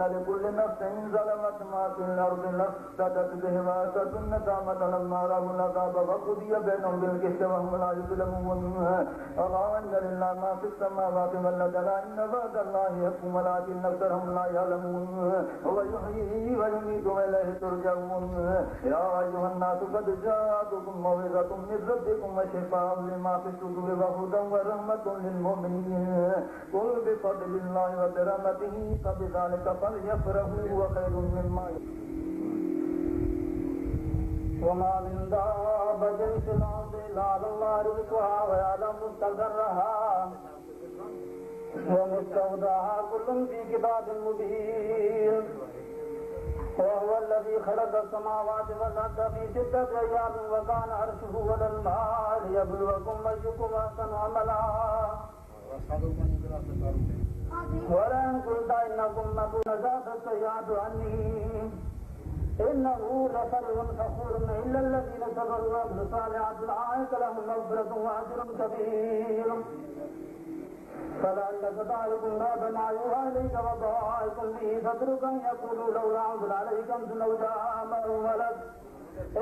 لكل نفس ظلمت ما في الأرض لافتدت به وأتت الندامة لما رأوا العذاب وقضي بينهم بالقسط وهم لا يظلمون. ألا إن لله ما في السماوات والأرض إن وعد الله حق ولكن أكثرهم لا يعلمون. هو يحيي ويميت وإليه ترجعون. يا أيها الناس قد جاءتكم موعظة من ربكم وشفاء لما في الصدور وهدى ورحمة للمؤمنين. قل بفضل الله وبرحمته فبذلك فليفرحوا هو خير مما وما من دابة في الأرض إلا على الله رزقها ويعلم مستقرها ومستودعها كل في كتاب مبين. وهو الذي خلق السماوات والأرض في 6 أيام وكان عرشه على الماء ليبلوكم أيكم أحسن عملا. ولئن قلت إنكم مكون ذات السيئات عني إنه لفرح فخور إلا الذين صبروا وعملوا الصالحات أولئك لهم مغفرة وأجر كبير. فلعلك تارك بعض ما يوحى إليك وضائق به صدرك أن يقولوا لولا أنزل عليك كنز أو جاء معه ملك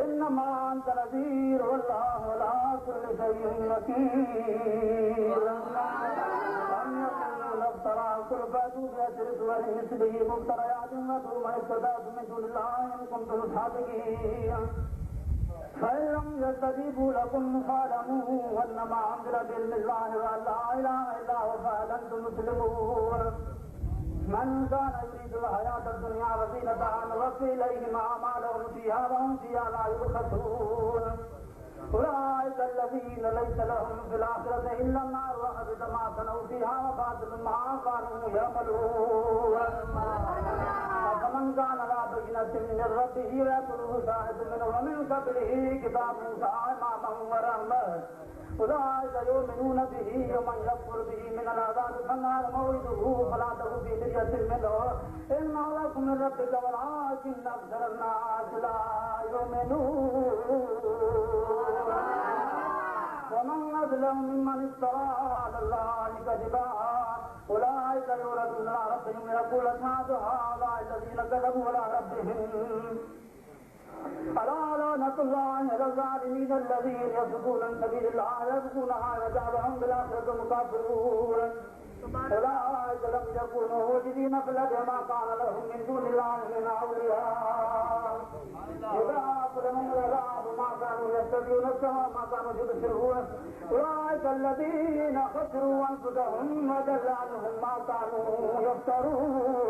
إنما أنت نذير والله على كل شيء وكيل. أم يقولون افترى قل فأتوا بعشر سور مثله مفتريات وادعوا ما استطعتم من دون الله إن كنتم صادقين. فإن لم يستجيبوا لكم فاعلموا أنما أنزل بعلم الله وأن لا إله إلا هو فهل أنتم مسلمون. من كان يريد الحياة الدنيا وزينتها نوفي إليهم أعمالهم فيها وهم فيها لا يبخسون. أولئك الذين ليس لهم في الآخرة إلا النار وحبط ما صنعوا فيها وباطل ما كانوا يعملون. فمن كان على بينة من ربه ويتلوه شاهد منه ومن قبله كتاب موسى إماما ورحمة أولئك يؤمنون به ومن يكفر به من العذاب فالنار موعده فلا تك في مرية منه إنه لكم من ربك ولكن أكثر الناس لا يؤمنون. ومن أظلم ممن افترى على الله كذبا أولئك يردون إلى ربهم يقول أشهد هؤلاء الذين كذبوا على ربهم ألا لعنة الله على الظالمين الذين يصدون عن سبيل الله يبغونها وجعلهم بالآخرة كافرون. أولئك لم يكونوا موجودين في الأرض ما كان لهم من دون الله من أولياء إذا أقدموا العذاب ما كانوا يستطيعون السماء ما كانوا يبصرون. أولئك الذين خسروا أنفسهم وضل عنهم ما كانوا يفترون.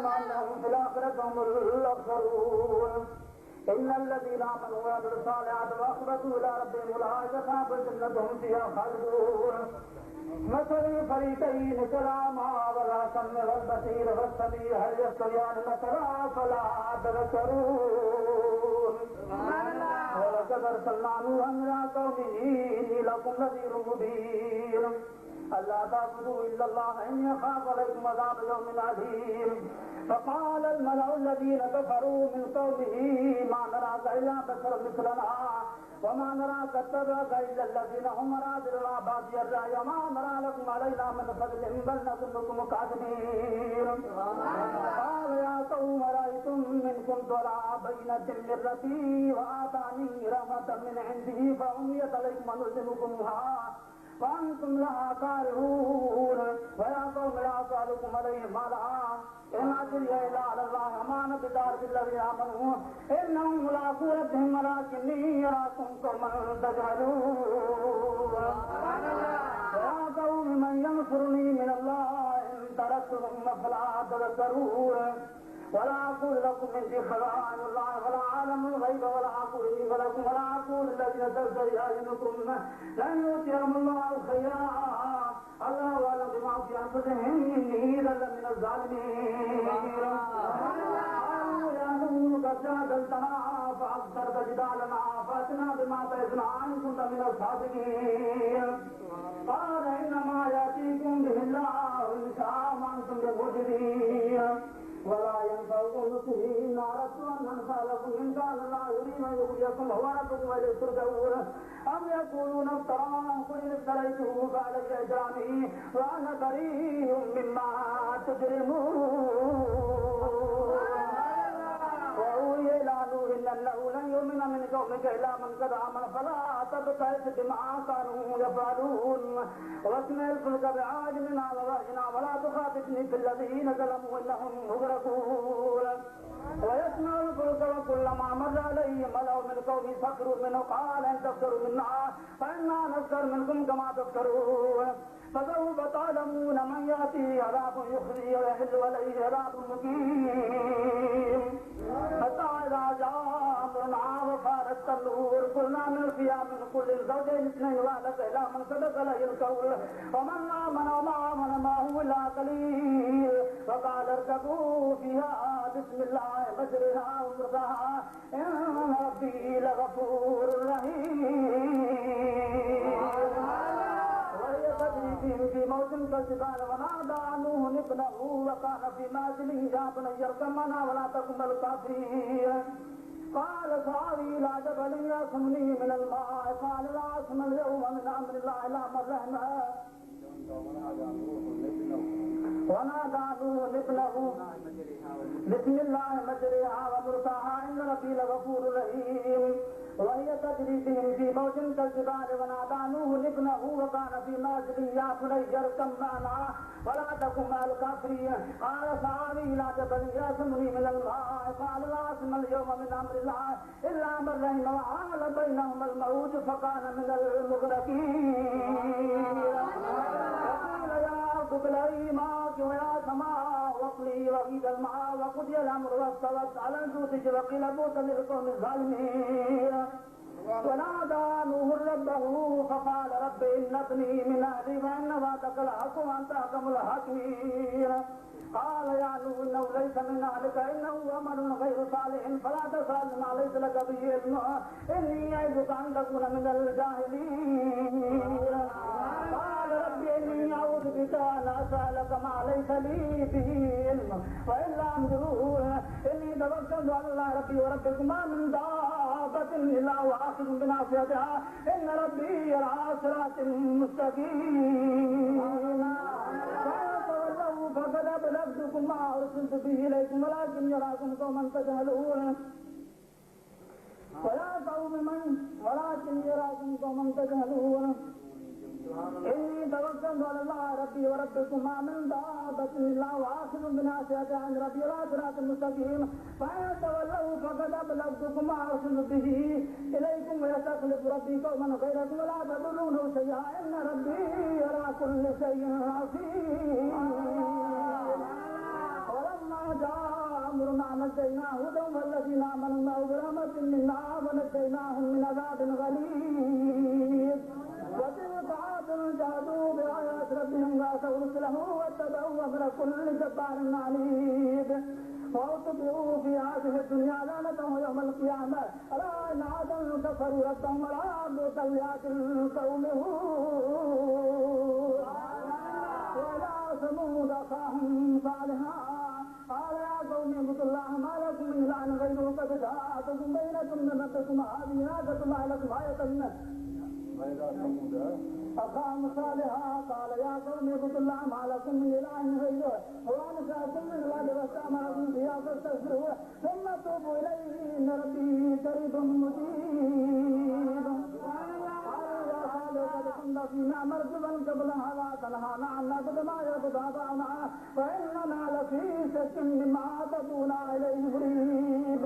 أنهم في الآخرة هم الأخسرون. إن الذين آمنوا وعملوا الصالحات وأخبتوا إلى ربهم أولئك أصحاب الجنة هم فيها خالدون. مثل الفريقين كلاما ولا سمع والبصير والسميع هل يستويان مثلا فلا تذكرون. ولقد أرسلنا نوحا إلى قومه إني لكم نذير مبين ألا تعبدوا إلا الله إني أخاف عليكم عذاب يوم عليم. فقال الملأ الذين كفروا من قومه ما نراك إلا بشرا مثلنا وما نراك اتبعك إلا الذين هم أراذلنا بادي الرأي وما نرى لكم علينا من فضل بل نظنكم كاذبين. قال يا قوم أرأيتم إن كنت على بينة من ربي وآتاني رحمة من عنده فعميت عليكم أنلزمكمها وأنتم لها كارهون. ويا قوم لا أسألكم عليه مالا إن أجري إلا على الله وما أنا بطارد الذين آمنوا إنهم ملاقو ربهم ولكني أراكم قوما تجهلون. ويا قوم من ينصرني من الله إن تركتهم فلا تذكرون. ولا أقول لكم عندي خزائن الله ولا أعلم الغيب ولا أقول لي ولكم ولا أقول الذين تزدري أعينكم لن يؤتيهم الله خيرا الله أعلم بما في أنفسهم إني لمن الظالمين. قالوا يا نوح قد جادلتنا فأكثرت جدالنا فأتنا بما تعظنا إن كنت من الصادقين. قال إنما يأتيكم به الله إن شاء ما أنتم بمعجزين. ولا ينفعكم نصحي إن أردت أن أنفع لكم إن كان الله يريد أن يخرجكم هو ربكم وإليه ترجعون. أم يقولون افتراه قل إن افتريته فعلي إجرامي وأنا بريء مما تجرمون وأوحي إلى نوح أنه لن يؤمن من قومك إلا من قد آمن فلا تبتئس بما كانوا يفعلون واصنع الفلك بأعيننا ووحينا ولا تخاطبني في الذين ظلموا إنهم مغرقون ويصنع الفلك وكلما مر عليه ملأ من قومه سخروا منه قال إن تسخروا منا فإنا نسخر منكم كما تسخرون فسوف تعلمون من يأتيه عذاب يخزيه ويحل عليه عذاب مقيم حتى إذا جاء أمرنا وفارت النور قلنا نلقي من كل زوجين اثنين وأهلك إلى من صدق عليه القول ومن آمن وما آمن معه إلا قليل وقال اركبوا فيها بسم الله مجرها ومرساها إن ربي لغفور رحيم وهي تجري بهم في موج كالجبال ونادى نوح ابنه وكان في منزله يا بني اركب معنا ولا تكن مع الكافرين قال سآوي إلى جبل يعصمني من الماء قال لا عاصم اليوم من أمر الله إلا من رحم ونادى نوح ابنه بسم الله مجريها ومرساها إن ربي لغفور رحيم وهي تجري بهم في موج كالجبال ونادى نوح ابنه وكان في منزله يا بني اركب معنا ولا تكن مع الكافرين قال سآوي إلى جبل يعصمني من الماء قال لا عاصم اليوم من أمر الله إلا من رحم وحال بينهما الموج فكان من المغرقين وقيل يا أرض ابلعي ماءك ويا سماء واقلعي وغيض الماء وقضي الأمر واستوت على الجود وقيل بعدا للقوم الظالمين ونادى نوح ربه فقال رب إن ابني من أهلي وإن وعدك الحق وأنت أحكم الحاكمين قال يا نوح إنه ليس من أهلك إنه عمل غير صالح فلا تسأل ما ليس لك به علم إني أعظك أن تكون من الجاهلين قال رب إني أعوذ بك أن أسألك ما ليس لي به علم وإلا أنظرون إني توكلت على الله ربي وربكم ما من دابة إلا هو آخذ بناصيتها إن ربي على صراط مستقيم فقد أبلغتكم ما أرسلت به إليكم ولكن يراكم قوما تجهلون ولكن يراكم قوما تجهلون إني توكلت على الله ربي وربكم ما من دابة إلا هو آخذ بناصيتها إن ربي على صراط مستقيم فإن تولوا فقد أبلغتكم ما أرسلت به إليكم ويستخلف ربي قوما غيركم ولا تضرونه شيئا إن ربي يرى كل شيء عظيم ولما جاء أمرنا نجينا هودا والذين آمنوا معه برحمة منا ونجيناهم من عذاب غليظ وتلك عاد جحدوا بآيات ربهم وعصوا رسله واتبعوا أمر كل جبار عنيد وأتبعوا في هذه الدنيا لعنة يوم القيامة ألا إن عادا كفروا ربهم ولا بعدا لعاد القوم هود وإلى ثمود أخاهم صالحا قال يا قوم اعبدوا الله ما لكم من إله غيره قد جاءتكم بينة من ربكم هذه ناقة الله لكم آية أخاهم صالحا قال يا قوم اعبدوا الله ما لكم من إله غيره هو أنشأكم من الأرض واستعمركم فيها فاستغفروه ثم توبوا إليه إن ربي قريب مجيب قد كنت فينا مرجبا قبل هذا تنهانا عن نعبد ما يعبد آباؤنا فإننا لفي شك مما تدعونا إليه مريب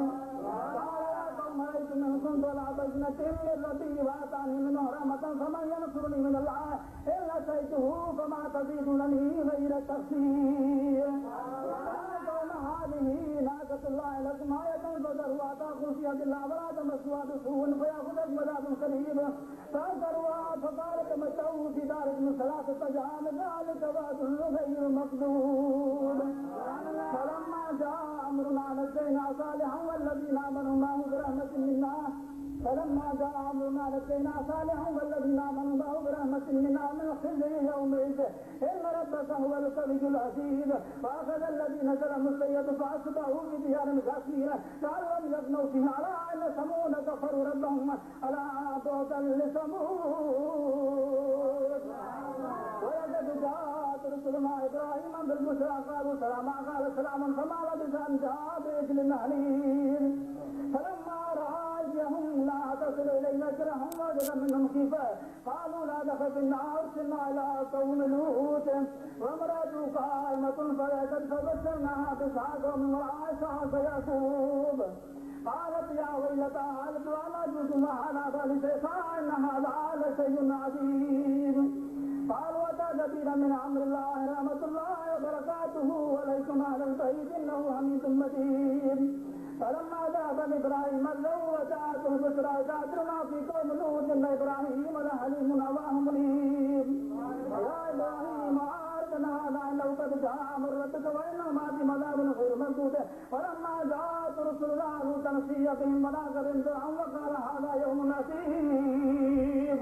قال يا قوم أرأيتم إن كنت على بينة من ربي وآتاني منه رحمة فمن ينصرني من الله إن أتيته فما تزيدونني غير تخسير هذه ناقة الله لكم آية فذروها تأكل في يد الله ولا تمسوها بسوء فيأخذكم عذاب قريب فذروها فقال تمتعوا في داركم ثلاثة أيام ذلك وعد غير مكذوب فلما جاء أمرنا نجينا صالحا والذين آمنوا معه برحمة منا فلما جاء أمرنا نجينا صالحا والذين آمنوا معه برحمة منا من خزي يومئذ إن ربك هو القوي العزيز فأخذ الذين ظلموا السيئة فأصبحوا في ديار جاثمين كأن لم يغنوا فيها ألا إن ثمود كفروا ربهم ألا بعدا لثمود ولقد جاءت رسلنا إبراهيم بالبشرى قالوا تجد منهم خيفة قالوا لا تخف إنا أرسلنا إلى قوم لوط وامرأته قائمة فضحكت فبشرناها بإسحاق ومن وراء إسحاق يعقوب قالت يا ويلتى هلك وأنا جئت وأنا ثالث إن هذا لشيء عظيم قالوا وتعجبين من أمر الله رحمة الله وبركاته عليكم أهل البيت إنه حميد مجيد فلما ذهب إبراهيم الذو وجاءته البشرى جاءتنا في قوم لوط إن إبراهيم لحليم أواه منيب يا إبراهيم أعرضنا هذا أنه قد جاء أمر ربك وإنه ما في مذاب غير مردود فلما جاءت رسلنا لوطا سيء بهم وناظر فرعون وقال هذا يوم عسير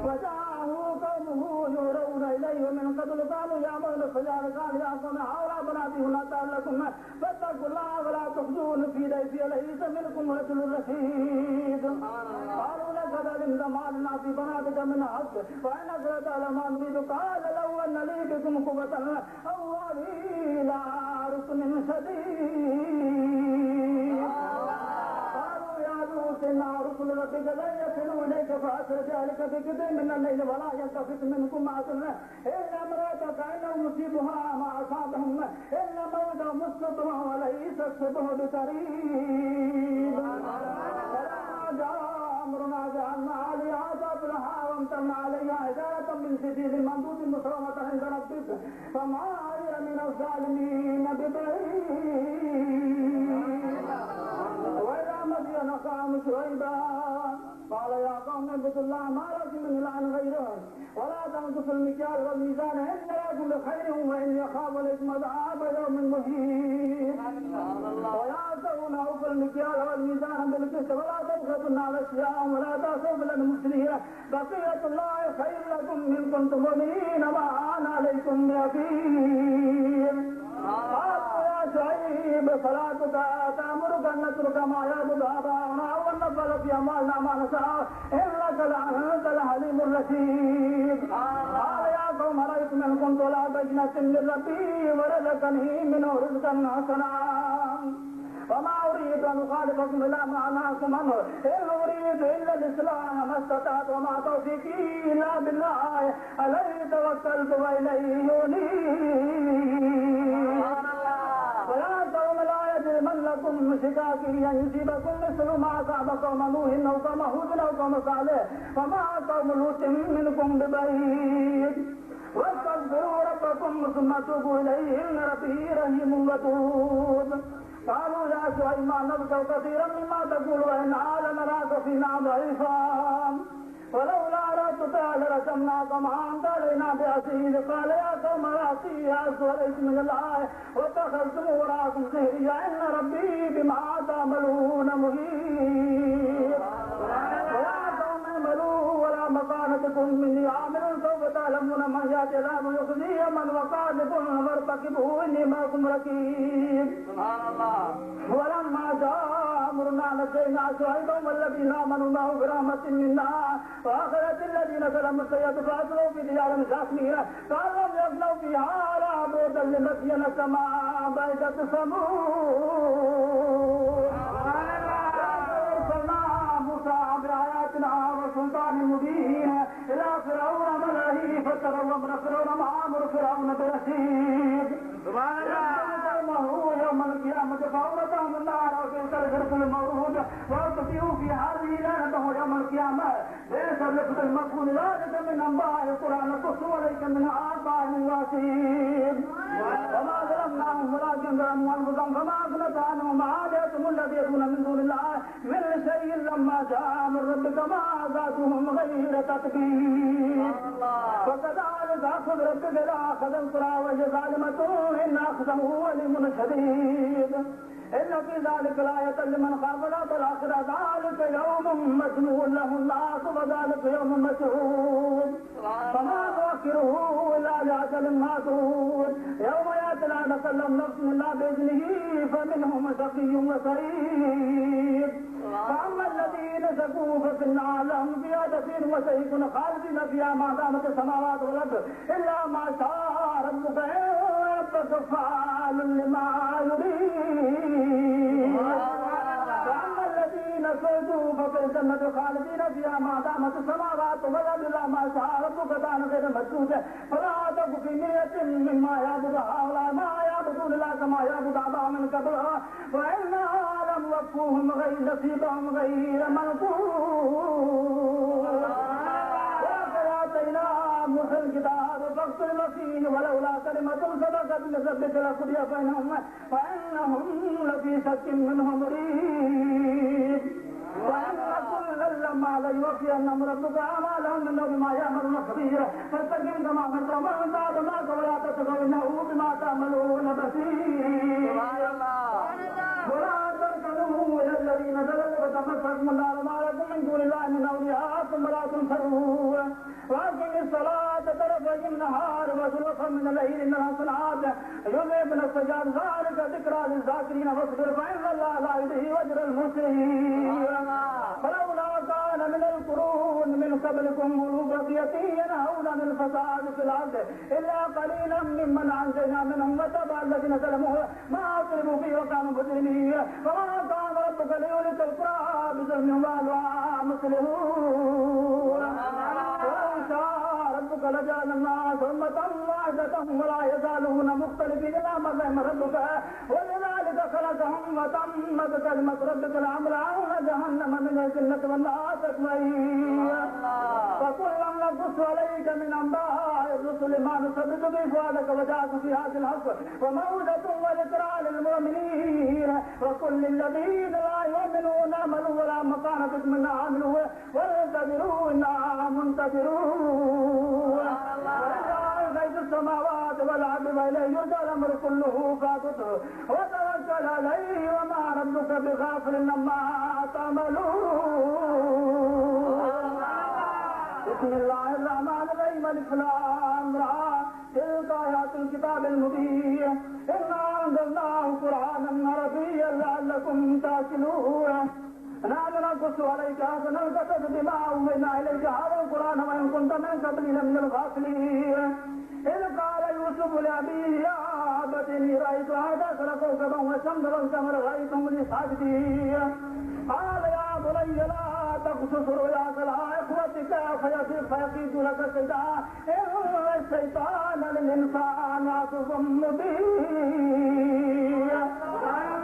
وجاءه قومه يهرون إليه ومن قبل قالوا يعملون السجارة قال يا قوم هؤلاء بناتي هنا لكم فاتقوا الله ولا تخزون في ضيفي ليس منكم رجل رشيد قالوا لقد علمت ما لنا في بناتك من حق وإنك لتعلم ما نريد قال لو أن لي بكم قوة أو أوي إلى ركن شديد قالوا يا لوط إن رسل ربك لن يصلوا إليك فأسر ذلك بقدر من الليل ولا يلتفت منكم أحد إلا امرأتك إنه مصيبها ما أصابهم إلا موت مسقطها وليس الصبح بقريب فلما جاء أمرنا جعلنا عليها سافلها وامطرنا عليها حجارة من سجيل منضود مسومة عند ربك فما هي من الظالمين ببعيد وإلى مدين قام شعيبا قال يا قوم اعبدوا الله ما لكم من إله غيره ولا تنقصوا المكيال والميزان إن لكم بخير وإني أخاف عليكم عذاب يوم مهين ولا تنقصوا المكيال والميزان بالقسط ولا تبخسوا الناس أشياءهم ولا تأسوا بالمفسدين بقية الله خير لكم إن كنتم مؤمنين ما أنا عليكم بحفيظ قالوا يا شعيب صلاتك تأمرك أن نترك ما يعبد آباؤنا ونفعل في أموالنا ما نشاء إنك لأنت الحليم الرشيد قال يا قوم أرأيتم إن كنت على بينة من ربي ورزقني منه رزقا حسنا وما أريد أن أخالفكم إلى ما أنهاكم عنه إن أريد إلا الإصلاح ما استطعت وما توفيقي إلا بالله عليه توكلت وإليه أنيب ويا قوم لا يجرمنكم شقاقي أن يصيبكم مثل ما أصاب قوم نوح أو قوم هود أو قوم صالح وما قوم لوط منكم ببعيد واستغفروا ربكم ثم توبوا إليه إن ربي رحيم ودود قالوا يا شعيب ما نذكر كثيرا مما تقول وإنا لنراك فينا ضعيفا ولولا أردت لرسمناك معا علينا بعزيز قال يا قوم راسي أسود من الله واتخذتم وراءكم سهريا إن ربي بما تعملون محيط ويا قوم اعملوا ولا مكانتكم مني عامل سوف تعلمون من يأتي العذاب يخزيه من وقالكم فارتقبوا إني معكم رقيب سبحان الله ولما جاء أمرنا نجينا شعيبا والذين آمنوا معه برحمة منا وأخذت الذين ظلموا السيئات فأصلوا في ديارهم جاثمين قالوا لم يصلوا فيها على بعدا لمدين كما بعدت ثمود أرسلنا موسى بآياتنا وسلطان مبين إلى فرعون ملئه فتولوا من فرعون ما أمر فرعون برشيد سبحان الله يوم القيامة فأورثهم النار وتلك الغرفة الموعود وأتبعوا في هذه لعنته يوم القيامة ليس لفظ المقول ذلك من أنباء القرآن نقص عليك من آباء واسيد وما ظلمناهم ولكن ظلموا أنفسهم فما أغنت عنهم عاداتهم الذي يدعون من دون الله من شيء لما جاء من ربك ما زادهم غير تتبيب وكذلك أخذ ربك إذا أخذ القرى وهي ظالمة إن أخذه أليم شديد إن في ذلك الآية لمن خاف العذاب الآخرة ذلك يوم مجموع له الناس وذلك يوم مشهود فما نؤخره إلا لأجل معدود يوم يأتي لا تكلم نفس إلا بإذنه فمنهم شقي وسعيد فأما الذين شقوا ففي النار لهم فيها زفير وشهيق خالدين فيها ما دامت السماوات والأرض إلا ما شاء ربك ربك فعال لما يريد فأما الذين فازوا ففي الجنة خالدين فيها ما دامت السماوات والأرض إلا ما شاء ربك كان غير مسدود فلا تك في مرية مما يعبد هؤلاء ما يعبدون إلا كما يعبد آباؤهم من قبل وإنا لم نوفوهم غير نصيبهم غير منقوص ولقد آتينا موسى الكتاب فاختلف فيه ولولا كلمة سبقت من ربك لقضي بينهم وإنهم لفي شك منه مريب وأن كلا لما ليوفينهم ربك أعمالهم إنه بما يعملون خبير فاستقم كما أمرت ومن تاب معك ولا تطغوا إنه بما تعملون بصير ولا تركنوا إلى الذين ظلموا فتمسكم النار ما لكم من دون الله من أولياء ثم لا تنصرون وأقم الصلاة طرفي النهار وزلفا من الليل إن الحسنات يذهبن السيئات ذلك ذكرى للذاكرين فاصبر فإن الله لا يضيع أجر المحسنين فلولا كان من القرون من قبلكم أولو بقية ينهون عن الفساد في الأرض إلا قليلا ممن أنجينا منهم وتبع الذين ظلموا ما أصرفوا فيه وكانوا مجرمين فما كان ربك ليهلك القرى بظلم وأهلها مصلحون ولو شاء ربك لجعل الناس أمة واحدة ولا يزالون مختلفين إلا من رحم ربك ولذلك خلقهم وتمت كلمة ربك لأملأن جهنم من الجنة والناس أجمعين فكلا نقص عليك من أنباء الرسل ما نثبت به فؤادك وجاءك في هذا الحق وموعظة وذكرى للمؤمنين وقل للذين لا يؤمنون اعملوا ولا مكانة منا عملوا وانتظروا إنا منتظرون ولله غيب السماوات والأرض وإليه يرجع الأمر كله فاعبده وتوكل عليه وما ربك بغافل عما تعملون بسم الله الرحمن الرحيم الف لام را تلك آيات الكتاب المبين إنا أنزلناه قرآنا عربيا لعلكم تعقلون نحن نقص عليك أحسن القصص بما أوحينا إليك هذا القرآن وإن كنت من قبله لمن الغافلين إذ قال يوسف لأبيه يا أبت إني رأيت 11 كوكبا والشمس والقمر رأيتهم لي ساجدين قال يا بني لا تقصص رؤياك على إخوتك فيكيد لك كيدا إن الشيطان للإنسان عدو مبين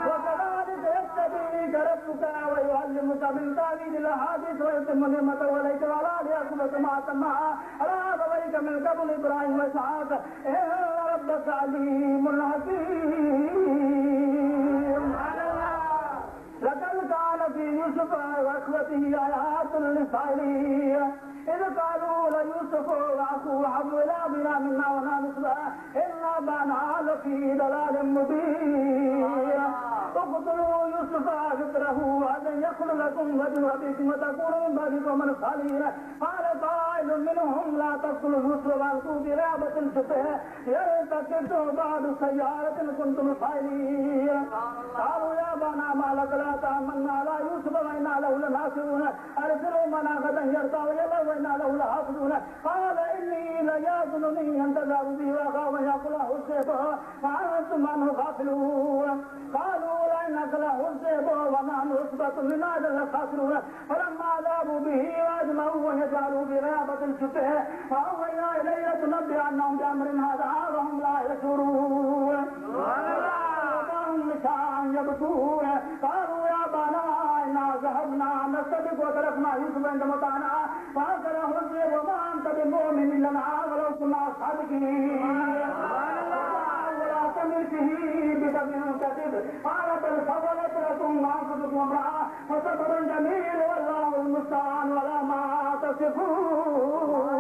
وكذلك يستبيك ربك ويعلمك من تأويل الأحاديث ويتم نعمته عليك وعلى آل يعقوب كما أتمها على أبويك من قبل إبراهيم وإسحاق إن ربك عليم حكيم لقد كان في يوسف وإخوته آيات للسائلين إذ قالوا ليوسف وأخوه أحب إلى أبينا منا ونحن عصبة إنا أبانا لفي ضلال مبين اقتلوا يوسف فكره أن يخل لكم وجه أبيكم وتكونوا من بعد قوما صالحين قال قائل منهم لا تقتلوا يوسف وألقوه في غيابة الجبل يلتقطه بعد سيارة كنتم صالحين قالوا يا أبانا ما لك لا تأمنا على يوسف وإنا له لناصرون أرسلوا معنا غدا يرتع ويلا وإنا له لحافظون قال إني ليظنني أن تذهبوا به وأخاف أن يأكله الذئب فأنتم عنه غافلون قالوا لئنك له الذئب ونحن عصبة إنا لخاسرون فلما ذهبوا به وأجمعوا أن يجعلوا في غيابة الجب فأوحينا إليه لتنبئنهم بأمر هذا وهم لا يشعرون يبكون قالوا يا أبانا إنا ذهبنا نستبق وتركنا يوسف عند متاعنا فأكله الذئب وما أنت بمؤمن لنا ولو كنا صادقين ولا تمسه بكذب كذب قال بل سولت لكم أنفسكم امرأة فصبر جميل والله المستعان ولا ما تصفون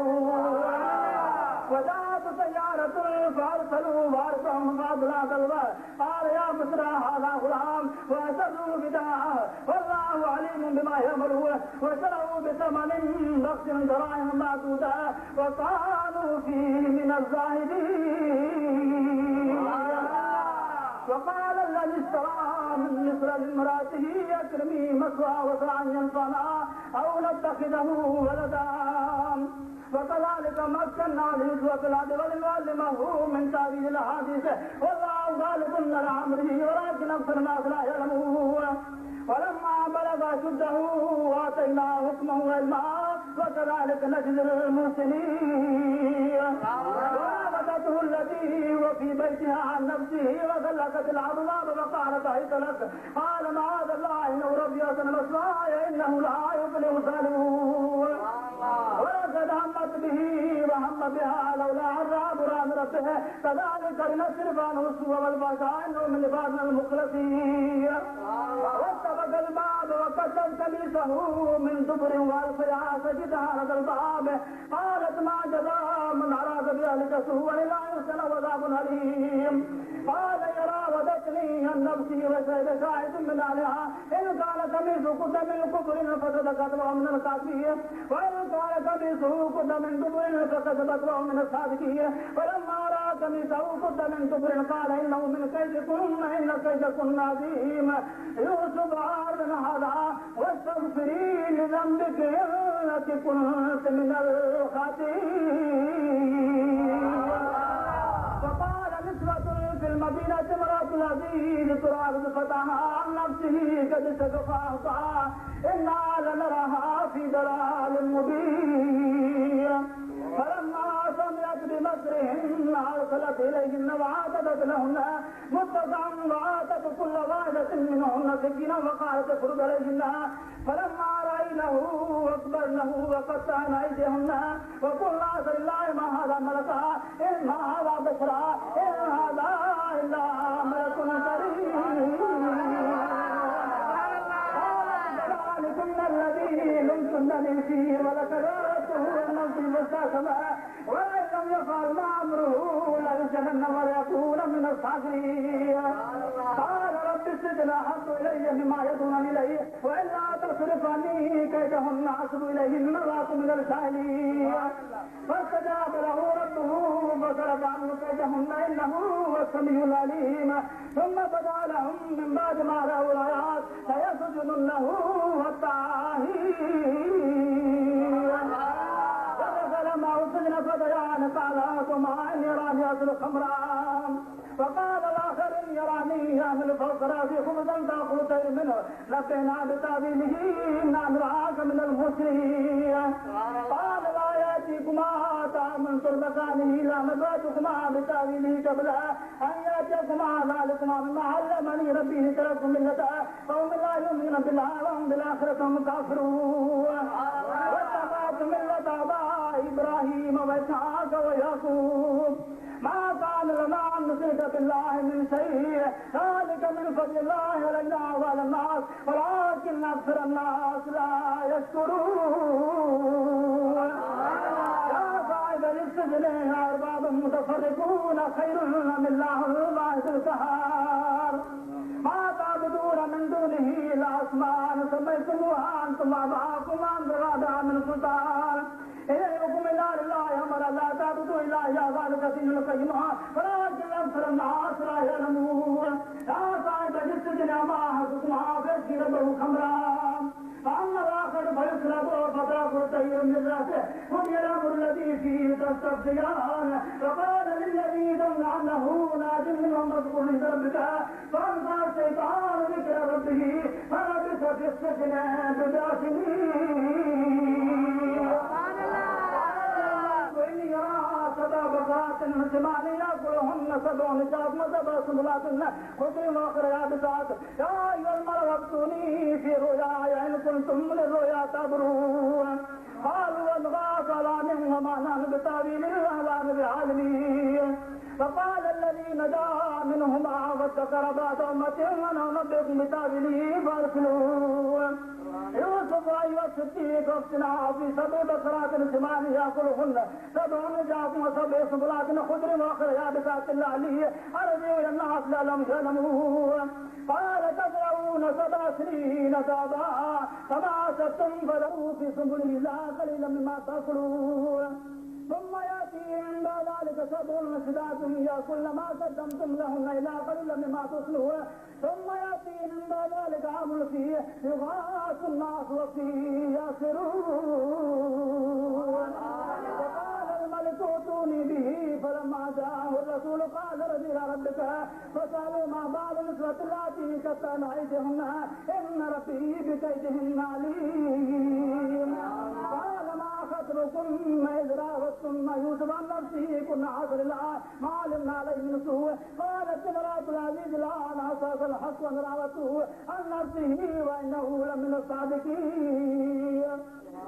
وجاءت سيارة فأرسلوا وارثهم فأضلع الباب قال يا بشرى هذا غلام وأسروا بداعة والله عليم بما يعملون وشروا بثمن بخس دراهم معدودة وكانوا فيه من الزاهدين وقال الذي اشترى من مصر لامرأته أكرمي مثواه وسعا ينفعنا أو نتخذه ولدا وكذلك مكنا ليوسف في الأرض ولنعلمه من تأويل الأحاديث والله غالب على أمره ولكن أكثر الناس لا يعلمون ولما بلغ أشده آتيناه وكذلك نجزي المحسنين. وراودته التي هو في بيتها عن نفسه وغلقت الابواب وقالت هيت لك قال معاذ الله انه ربي احسن مثواي انه لا يفلح الظالمون. ولقد همت به وهم بها لولا ان رأى برهان ربه كذلك لنصرف عنه السوء والفحشاء انه من عبادنا المخلصين. واستبق الباب وقدت قميصه من دبر والف يا سجدها على الباب قالت ما جزاء من اراد بذلك سوءا الا يحسن وعذاب اليم. قال راودتني عن نفسي وشهد شاهد من اهلها ان كان قميصه قد من كفر فصدقت وهو من الكاذبين وان كان قميصه قد من دبر فكذبت وهو من الصادقين. فلما راى قميصه قد من دبر قال انه من كيدكن ان كيدكن عظيم. يوسف عارض هذا واستغفري لذنبك انك كنت من الخاطئين. فقال نسوة في المدينة امرأة العزيز تراود فتاها عن نفسه قد استغفرها إنا لنراها في ضلال مبين. فلما سمعت بمكرهن أرسلت إليهن وعاتبت لهن متكئا وآتت كل واحدة منهن سكينا وقالت افرض عليهن. فلما رأينه أكبرنه وقطعن أيديهن وقلنا أسر الله ما هذا ملكا إن هذا بشرا إن هذا إلا ملك كريم. ذلكن الذي لمتنني فيه ولقد أردته أن أنفي مستقبلا وإن لم يفعل ما أمره ليسجنن وليكون من الصاغرين. قال رب السجن أحب إلي مما يدعونني إليه وإلا تصرف عني كيدهن أصب إليهن وأكن من الجاهلين. فاستجاب له ربه فصرف عنه كيدهن إنه هو السميع العليم. ثم بدا لهم من بعد ما رأوا الآيات ليسجننه فلما وصلنا فتيان قال هاتما اني راني اصل خمرا وقال الاخر اني راني اعمل فوق راسي خبزا تاكل طير منه لقينا بتاويله انا نراك من المسرفين. قال لا ياتيكما طعام تربتانه الا نباتكما بتاويله قبل ان ياتيكما ذلكما مما علمني ربي تركتم ملة قوم لا يؤمنون بالله وهم بالاخره هم كافرون. واتبعت ملة ابائي ابراهيم واسحاق ويعقوب ما كان لنا ان نشرك بالله من شيء ذلك من فضل الله علينا وعلى الناس ولكن اكثر الناس لا يشكرون. يا صاحب السجن ارباب متفرقون خير من الله الواحد القهار ما تعبدون من دونه الا اسماء سميتموها انتم واباؤكم ما انزل بها من سلطان إليكم إلا لله أمر لا تعبدوا إلا إياه ذلك دين القيم ولكن أكثر الناس لا يعلمون. يا صاحب السجن ما أحدكما فيسقي ربه خمرا فأما الآخر فيشرب فتأكل طير من رأسه قضي الأمر الذي فيه تستفتيان. فقال للذي ظن أنه ناج منهم اذكر ربك فأنسى الشيطان ذكر ربه فلبث في السجن بضع سنين. وإني أرى سبع بقرات سمان يأكلهن سبع نجاب وسبع سنبلات خضر وأخرى يابسات. يا أيها الملأ ائتوني في رؤياي إن كنتم للرؤيا تعبرون. قالوا أضغاث أحلام وما نحن بتأويل الأحلام بعالمين. فقال الذي نجا منهما وادكر بعد أمة وأنا أنبئكم بتأويله فارسلون. يوسف أيها الصديق افتنا في سبع بقرات سمان يأكلهن سبع نجاب وسبع سنبلات خضر وأخرى يابسات لعلي أرجع إلى الناس لعلهم يعلمون. قال تزرعون 7 سنين دابا فما حصدتم فذروا في سنبله إلا قليلا مما تأكلون. ثم يأتي عند ذلك 7 شداد يأكلن ما قدمتم لهن إلا قليلا مما تصلون. ثم يأتي عند ذلك عام فيه يغاث الناس وفيه يأسرون. وقال الملك ائتوني به فلما جاءه الرسول قال ارجع إلى ربك فسألوا ما بال نسوة اللاتي قطعن أيديهن إن ربي بكيدهن عليم. قال ما يوسف عن نفسه كنا عذر الآن ما علمنا عليه من سوء. قالت امرأة العزيز الآن عصاك الحق ونراوته عن نفسه وإنه لمن الصادقين.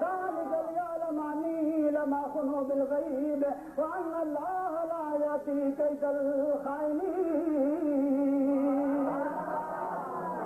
ذلك ليعلم أني لم أخنه بالغيب وأن الله لا يأتي كيد الخائنين.